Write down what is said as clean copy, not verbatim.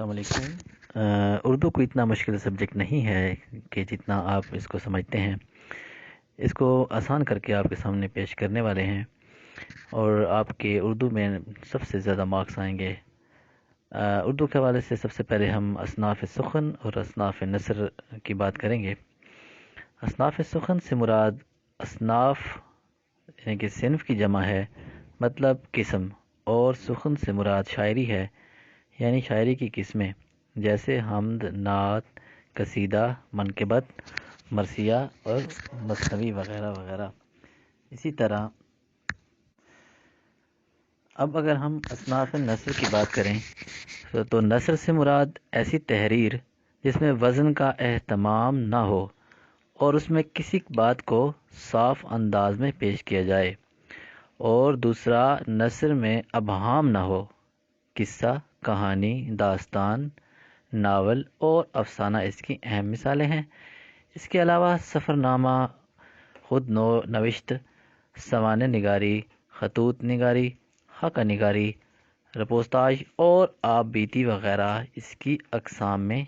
السلام علیکم۔ اردو کوئی اتنا مشکل سبجیکٹ نہیں ہے کہ جتنا آپ اس کو سمجھتے ہیں۔ اس کو آسان کر کے آپ کے سامنے پیش کرنے والے ہیں اور آپ کے اردو میں سب سے زیادہ مارکس آئیں گے۔ اردو کے حوالے سے سب سے پہلے ہم اصناف سخن اور اصناف نثر کی بات کریں گے۔ اصناف سخن سے مراد اصناف یعنی کہ صنف کی جمع ہے، مطلب قسم، اور سخن سے مراد شاعری ہے یعنی شاعری کی قسمیں، جیسے حمد، نعت، قصیدہ، منقبت، مرثیہ اور مثنوی وغیرہ وغیرہ۔ اسی طرح اب اگر ہم اصناف نثر کی بات کریں تو نثر سے مراد ایسی تحریر جس میں وزن کا اہتمام نہ ہو اور اس میں کسی بات کو صاف انداز میں پیش کیا جائے، اور دوسرا نثر میں ابہام نہ ہو۔ قصہ، کہانی، داستان، ناول اور افسانہ اس کی اہم مثالیں ہیں۔ اس کے علاوہ سفر نامہ، خود نوشت، سوانح نگاری، خطوط نگاری، خاکہ نگاری، رپورتاج اور آپ بیتی وغیرہ اس کی اقسام میں